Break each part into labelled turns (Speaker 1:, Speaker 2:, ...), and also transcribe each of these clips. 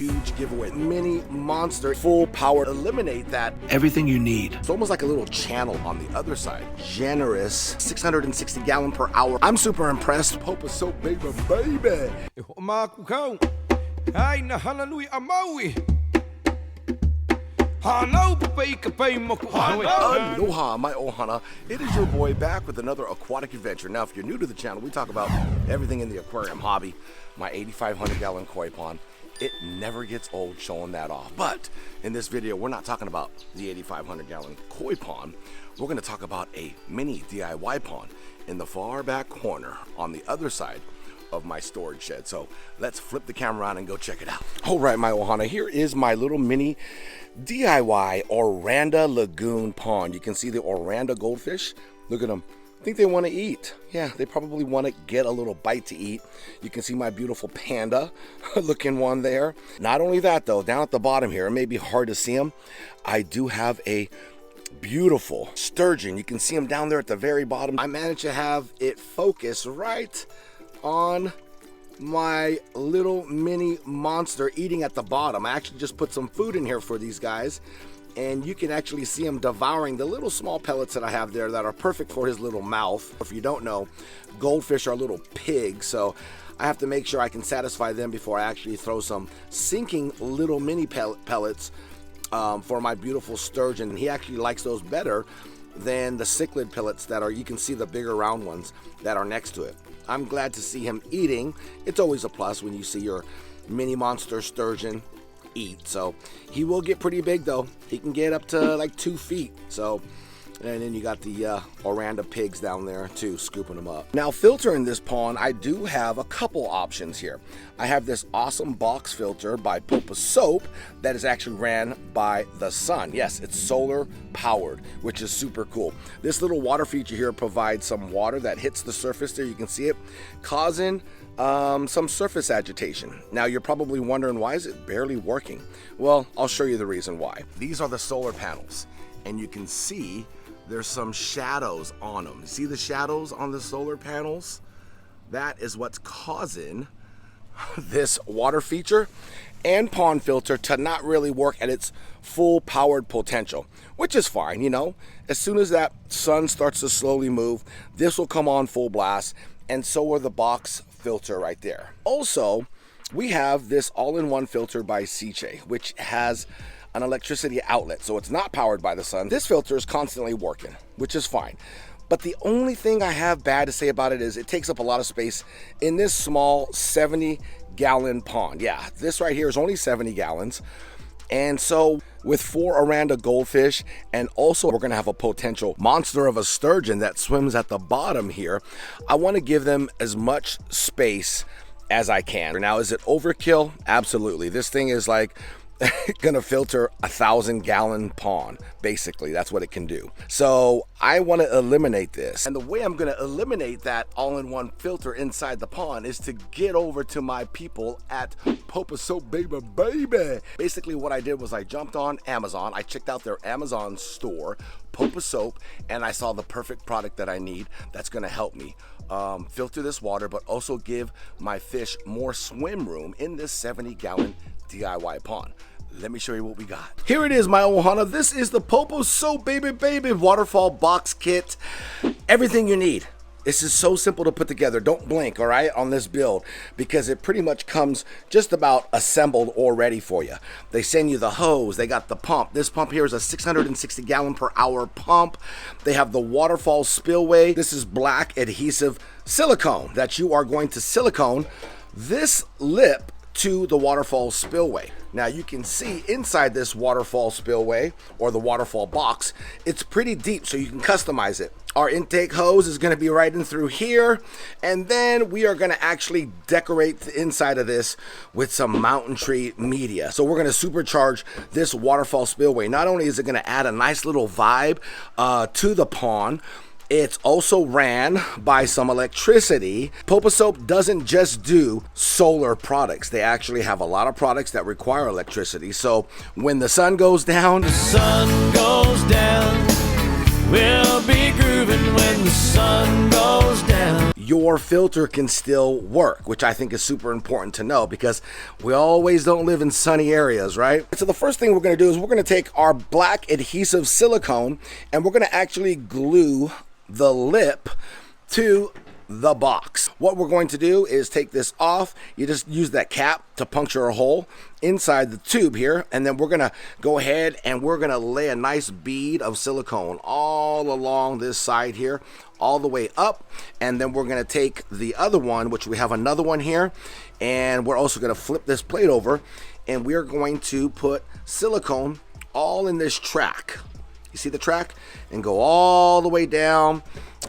Speaker 1: huge giveaway. Mini monster, full power, eliminate that. Everything you need. It's almost like a little channel on the other side. Generous, 660 gallon per hour. I'm super impressed. Poposoap, baby.
Speaker 2: Hana Hui A Maui.
Speaker 1: Aloha, my ohana. It is your boy back with another aquatic adventure. Now, if you're new to the channel, we talk about everything in the aquarium hobby. My 8,500 gallon koi pond. It never gets old showing that off. But in this video, we're not talking about the 8,500 gallon koi pond. We're going to talk about a mini DIY pond in the far back corner on the other side of my storage shed. So let's flip the camera around and go check it out. All right, my ohana, here is my little mini DIY Oranda Lagoon pond. You can see the Oranda goldfish. Look at them. I think they want to eat. Yeah, they probably want to get a little bite to eat. You can see my beautiful panda looking one there. Not only that though, down at the bottom here, it may be hard to see them. I do have a beautiful sturgeon. You can see them down there at the very bottom. I managed to have it focus right on my little mini monster eating at the bottom. I actually just put some food in here for these guys, and you can actually see him devouring the little small pellets that I have there that are perfect for his little mouth. If you don't know, goldfish are little pigs, so I have to make sure I can satisfy them before I actually throw some sinking little mini pellets for my beautiful sturgeon. He actually likes those better than the cichlid pellets that are, you can see the bigger round ones that are next to it. I'm glad to see him eating. It's always a plus when you see your mini monster sturgeon eat. So he will get pretty big though. He can get up to like 2 feet. So, and then you got the Oranda pigs down there too, scooping them up. Now, filtering this pond, I do have a couple options here. I have this awesome box filter by Poposoap that is actually ran by the sun. Yes, it's solar powered, which is super cool. This little water feature here provides some water that hits the surface there. You can see it causing some surface agitation. Now, you're probably wondering, why is it barely working? Well, I'll show you the reason why. These are the solar panels, and you can see there's some shadows on them. You see the shadows on the solar panels? That is what's causing this water feature and pond filter to not really work at its full powered potential, which is fine, you know. As soon as that sun starts to slowly move, this will come on full blast, and so will the box filter right there. Also, we have this all-in-one filter by SICCE, which has an electricity outlet, so it's not powered by the sun. This filter is constantly working, which is fine. But the only thing I have bad to say about it is it takes up a lot of space in this small 70-gallon pond. Yeah, this right here is only 70 gallons. And so with 4 Oranda goldfish, and also we're gonna have a potential monster of a sturgeon that swims at the bottom here, I wanna give them as much space as I can. Now, is it overkill? Absolutely. This thing is like gonna filter 1,000-gallon pond. Basically, that's what it can do. So I want to eliminate this, and the way I'm gonna eliminate that all-in-one filter inside the pond is to get over to my people at Poposoap, baby. Basically, what I did was I jumped on Amazon. I checked out their Amazon store, Poposoap, and I saw the perfect product that I need that's gonna help me filter this water, but also give my fish more swim room in this 70-gallon DIY pond. Let me show you what we got. Here it is, my ohana. This is the Poposoap baby waterfall box kit. Everything you need. This is so simple to put together. Don't blink, all right, on this build, because it pretty much comes just about assembled already for you. They send you the hose. They got the pump. This pump here is a 660 gallon per hour pump. They have the Waterfall Spillway. This is black adhesive silicone that you are going to silicone this lip to the Waterfall Spillway. Now, you can see inside this Waterfall Spillway, or the Waterfall box, it's pretty deep, so you can customize it. Our intake hose is going to be right in through here, and then we are going to actually decorate the inside of this with some mountain tree media. So we're going to supercharge this Waterfall Spillway. Not only is it going to add a nice little vibe to the pond, it's also ran by some electricity. Poposoap doesn't just do solar products. They actually have a lot of products that require electricity. So when the sun goes down,
Speaker 3: We'll be grooving when the sun goes down.
Speaker 1: Your filter can still work, which I think is super important to know because we always don't live in sunny areas, right? So the first thing we're going to do is we're going to take our black adhesive silicone and we're going to actually glue the lip to the box. What we're going to do is take this off. You just use that cap to puncture a hole inside the tube here, and then we're gonna go ahead and we're gonna lay a nice bead of silicone all along this side here, all the way up, and then we're gonna take the other one, which we have another one here, and we're also gonna flip this plate over, and we're going to put silicone all in this track. You see the track? And go all the way down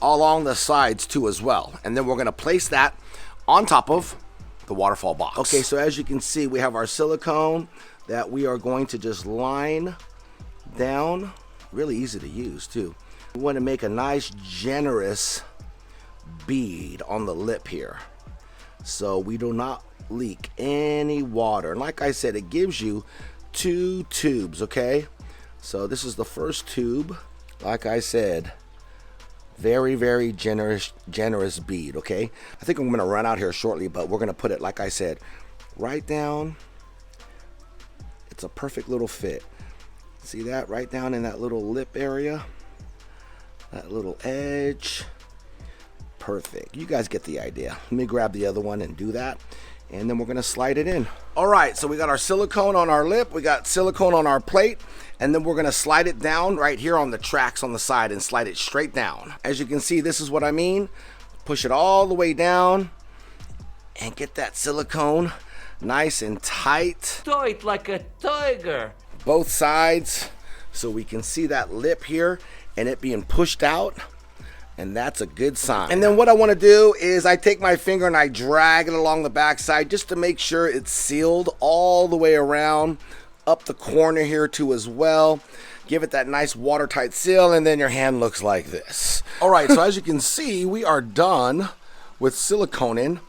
Speaker 1: along the sides too as well. And then we're going to place that on top of the waterfall box. Okay, so as you can see, we have our silicone that we are going to just line down. Really easy to use too. We want to make a nice generous bead on the lip here so we do not leak any water. And like I said, it gives you 2 tubes, okay? So this is the first tube. Like I said, very, very generous bead, okay? I think I'm gonna run out here shortly, but we're gonna put it, like I said, right down. It's a perfect little fit. See that? Right down in that little lip area, that little edge. Perfect. You guys get the idea. Let me grab the other one and do that, and then we're gonna slide it in. All right, so we got our silicone on our lip, we got silicone on our plate, and then we're gonna slide it down right here on the tracks on the side and slide it straight down. As you can see, this is what I mean. Push it all the way down and get that silicone nice and tight.
Speaker 3: Tight like a tiger.
Speaker 1: Both sides, so we can see that lip here and it being pushed out. And that's a good sign. And then what I want to do is I take my finger and I drag it along the back side just to make sure it's sealed all the way around, up the corner here too as well. Give it that nice watertight seal, and then your hand looks like this. All right, so as you can see, we are done with siliconing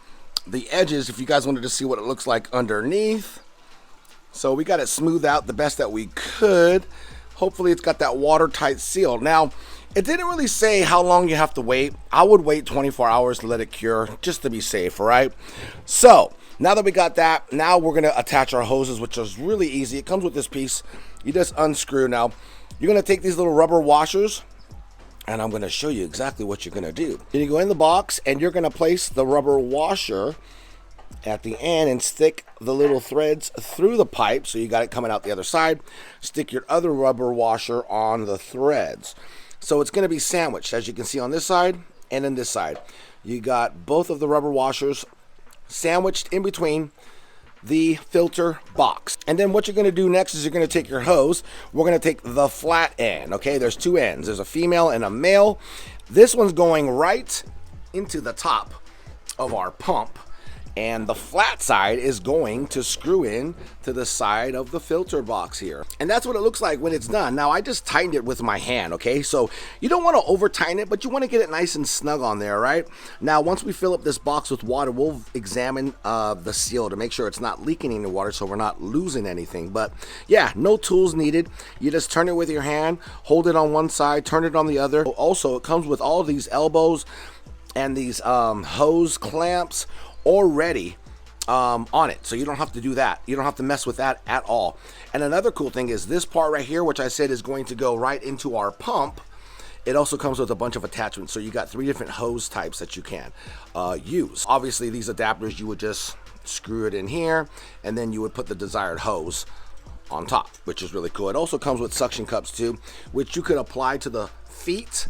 Speaker 1: the edges, if you guys wanted to see what it looks like underneath. So we got it smoothed out the best that we could. Hopefully it's got that watertight seal. Now, it didn't really say how long you have to wait. I would wait 24 hours to let it cure, just to be safe, all right? So, now that we got that, now we're gonna attach our hoses, which is really easy. It comes with this piece. You just unscrew. Now, you're gonna take these little rubber washers, and I'm gonna show you exactly what you're gonna do. Then you go in the box, and you're gonna place the rubber washer at the end and stick the little threads through the pipe, so you got it coming out the other side. Stick your other rubber washer on the threads. So it's going to be sandwiched, as you can see on this side and in this side. You got both of the rubber washers sandwiched in between the filter box. And then what you're going to do next is you're going to take your hose. We're going to take the flat end, okay? There's 2 ends. There's a female and a male. This one's going right into the top of our pump, and the flat side is going to screw in to the side of the filter box here. And that's what it looks like when it's done. Now, I just tightened it with my hand, okay? So you don't want to over tighten it, but you want to get it nice and snug on there, right? Now, once we fill up this box with water, we'll examine the seal to make sure it's not leaking any water, so we're not losing anything. But yeah, no tools needed. You just turn it with your hand, hold it on one side, turn it on the other. Also, it comes with all these elbows and these hose clamps already on it, so you don't have to do that. You don't have to mess with that at all. And another cool thing is this part right here, which I said is going to go right into our pump. It also comes with a bunch of attachments, so you got 3 different hose types that you can use. Obviously, these adapters, you would just screw it in here, and then you would put the desired hose on top, which is really cool. It also comes with suction cups too, which you could apply to the feet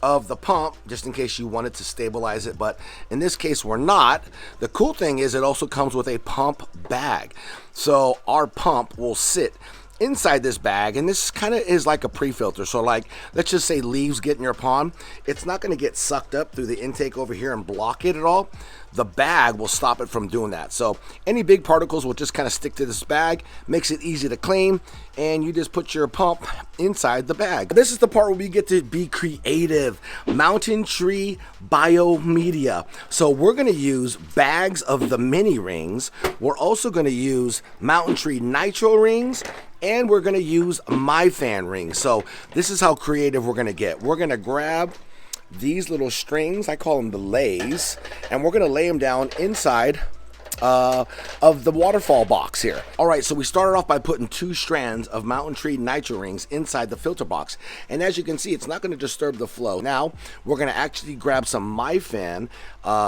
Speaker 1: of the pump just in case you wanted to stabilize it, but in this case we're not. The cool thing is it also comes with a pump bag, so our pump will sit inside this bag, and this kind of is like a pre-filter. So like, let's just say leaves get in your pond, it's not going to get sucked up through the intake over here and block it at all. The bag will stop it from doing that. So any big particles will just kind of stick to this bag, makes it easy to clean, and you just put your pump inside the bag. This is the part where we get to be creative. Mountain tree biomedia. So we're going to use bags of the mini rings. We're also going to use mountain tree nitro rings and we're gonna use my fan rings. So this is how creative we're gonna get. We're gonna grab these little strings, I call them the lays, and we're gonna lay them down inside of the waterfall box here. All right, so we started off by putting 2 strands of Mountain Tree nitro rings inside the filter box, and as you can see, it's not going to disturb the flow. Now we're going to actually grab some My Fan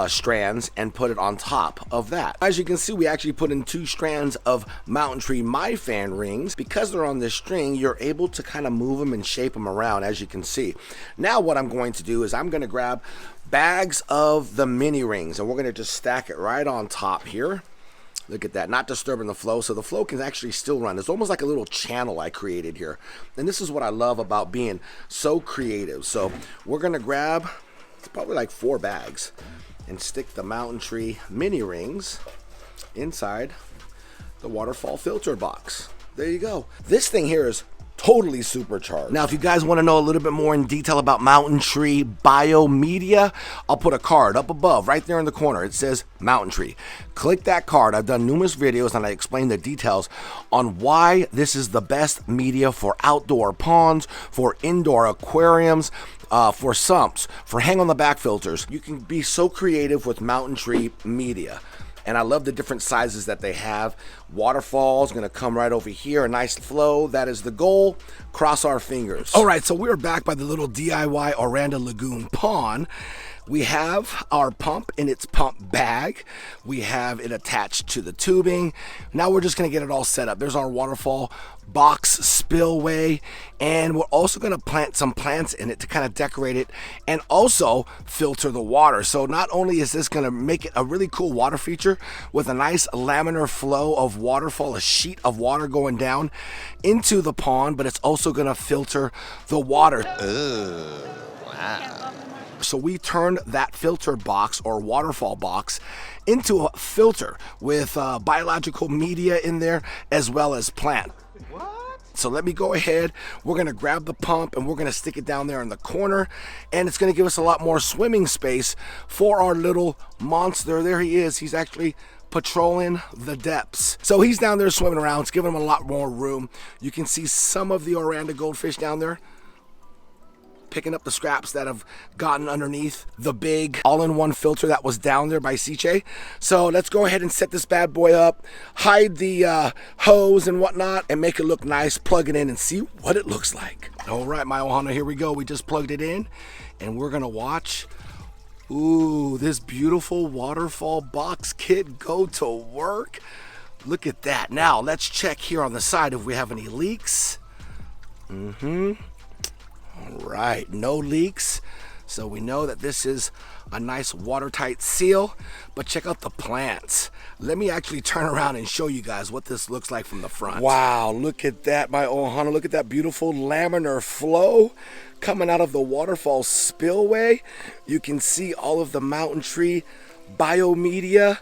Speaker 1: strands and put it on top of that. As you can see, we actually put in 2 strands of Mountain Tree My Fan rings. Because they're on this string, you're able to kind of move them and shape them around, as you can see. Now what I'm going to do is I'm going to grab bags of the mini rings, and we're going to just stack it right on top here. Look at that, not disturbing the flow, so the flow can actually still run. It's almost like a little channel I created here, and this is what I love about being so creative. So we're going to grab, it's probably like 4 bags, and stick the Mountain Tree mini rings inside the waterfall filter box. There you go. This thing here is totally supercharged. Now, if you guys want to know a little bit more in detail about Mountain Tree Biomedia, I'll put a card up above right there in the corner. It says Mountain Tree. Click that card. I've done numerous videos and I explain the details on why this is the best media for outdoor ponds, for indoor aquariums, for sumps, for hang on the back filters. You can be so creative with Mountain Tree media. And I love the different sizes that they have. Waterfall is gonna come right over here, a nice flow. That is the goal. Cross our fingers. All right, so we're back by the little DIY Oranda Lagoon pond. We have our pump in its pump bag. We have it attached to the tubing. Now we're just gonna get it all set up. There's our waterfall box spillway, and we're also gonna plant some plants in it to kind of decorate it and also filter the water. So not only is this gonna make it a really cool water feature with a nice laminar flow of waterfall, a sheet of water going down into the pond, but it's also gonna filter the water. Wow. So we turned that filter box or waterfall box into a filter with biological media in there as well as plant. So let me go ahead. We're gonna grab the pump and we're gonna stick it down there in the corner, and it's gonna give us a lot more swimming space for our little monster. There he is. He's actually patrolling the depths. So he's down there swimming around. It's giving him a lot more room. You can see some of the Oranda goldfish down there picking up the scraps that have gotten underneath the big all-in-one filter that was down there by SICCE. So let's go ahead and set this bad boy up, hide the hose and whatnot, and make it look nice, plug it in and see what it looks like. All right, my Ohana, here we go. We just plugged it in and we're gonna watch, ooh, this beautiful waterfall box kit go to work. Look at that. Now let's check here on the side if we have any leaks. All right, no leaks. So we know that this is a nice watertight seal, but check out the plants. Let me actually turn around and show you guys what this looks like from the front. Wow, look at that, my Ohana. Look at that beautiful laminar flow coming out of the waterfall spillway. You can see all of the Mountain Tree biomedia.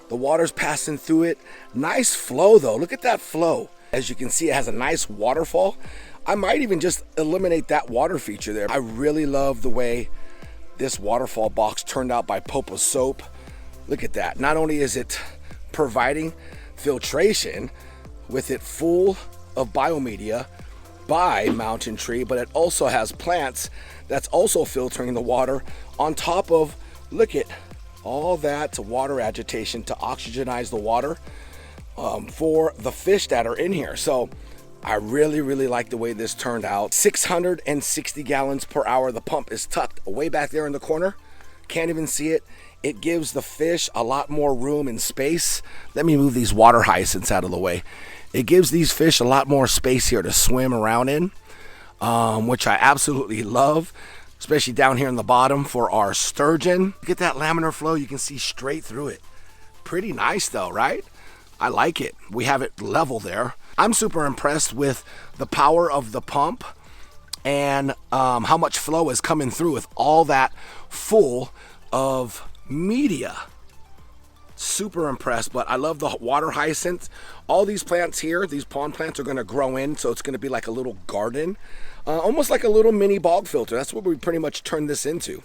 Speaker 1: The water's passing through it. Nice flow though, look at that flow. As you can see, it has a nice waterfall. I might even just eliminate that water feature there. I really love the way this waterfall box turned out by Poposoap. Look at that. Not only is it providing filtration with it full of biomedia by Mountain Tree, but it also has plants that's also filtering the water on top of, look at all that water agitation to oxygenize the water for the fish that are in here. So I really like the way this turned out. 660 gallons per hour. The pump is tucked way back there in the corner. Can't even see it. It gives the fish a lot more room and space. Let me move these water hyacinths out of the way. It gives these fish a lot more space here to swim around in, which I absolutely love, especially down here in the bottom for our sturgeon. Get that laminar flow, you can see straight through it. Pretty nice though, right? I like it. We have it level there. I'm super impressed with the power of the pump and how much flow is coming through with all that full of media. Super impressed, but I love the water hyacinths. All these plants here, these pond plants are gonna grow in, so it's gonna be like a little garden, almost like a little mini bog filter. That's what we pretty much turned this into.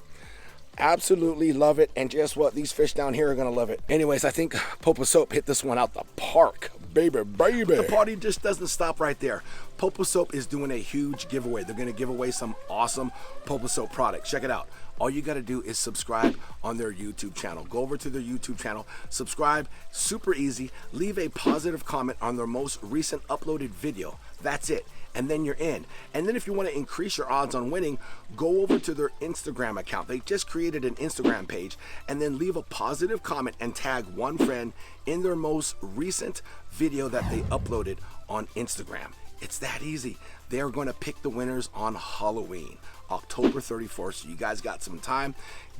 Speaker 1: absolutely love it. And guess what? These fish down here are gonna love it. Anyways, I think Poposoap hit this one out the park. Baby. The party just doesn't stop right there. Poposoap is doing a huge giveaway. They're gonna give away some awesome Poposoap products. Check it out. All you gotta do is subscribe on their YouTube channel. Go over to their YouTube channel, subscribe, super easy. Leave a positive comment on their most recent uploaded video. That's it. And then you're in. And then if you want to increase your odds on winning, go over to their Instagram account. They just created an Instagram page, and then leave a positive comment and tag one friend in their most recent video that they uploaded on Instagram. It's that easy. They're going to pick the winners on Halloween, October 31st. So you guys got some time.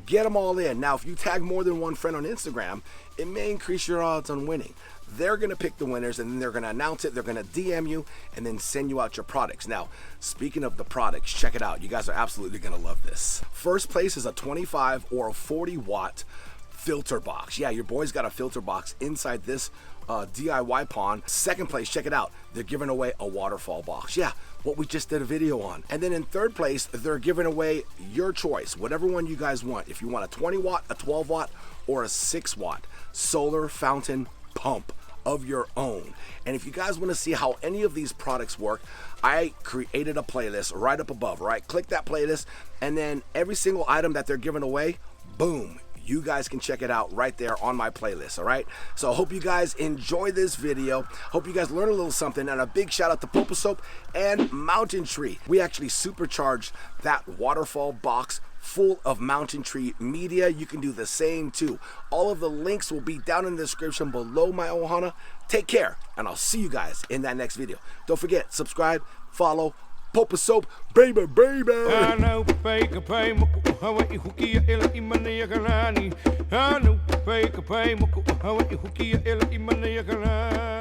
Speaker 1: Get them all in. Now, if you tag more than one friend on Instagram, it may increase your odds on winning. They're going to pick the winners, and then they're going to announce it. They're going to DM you and then send you out your products. Now, speaking of the products, check it out. You guys are absolutely going to love this. First place is a 25 or a 40 watt filter box. Yeah, your boy's got a filter box inside this DIY pond. Second place, check it out. They're giving away a waterfall box. Yeah, what we just did a video on. And then in third place, they're giving away your choice, whatever one you guys want. If you want a 20 watt, a 12 watt, or a 6 watt solar fountain pump of your own. And if you guys want to see how any of these products work, I created a playlist right up above, right? Click that playlist, and then every single item that they're giving away, boom, you guys can check it out right there on my playlist, all right? So I hope you guys enjoy this video. Hope you guys learn a little something, and a big shout out to Poposoap and Mountain Tree. We actually supercharged that waterfall box full of Mountain Tree media. You can do the same too. All of the links will be down in the description below, my ohana. Take care, and I'll see you guys in that next video. Don't forget, subscribe, follow, Poposoap, baby.
Speaker 2: Ano pay kapay mo ko hawa ihukiya ela imana yakalani. Ano pay kapay mo ko hawa ihukiya ela imana yakalani.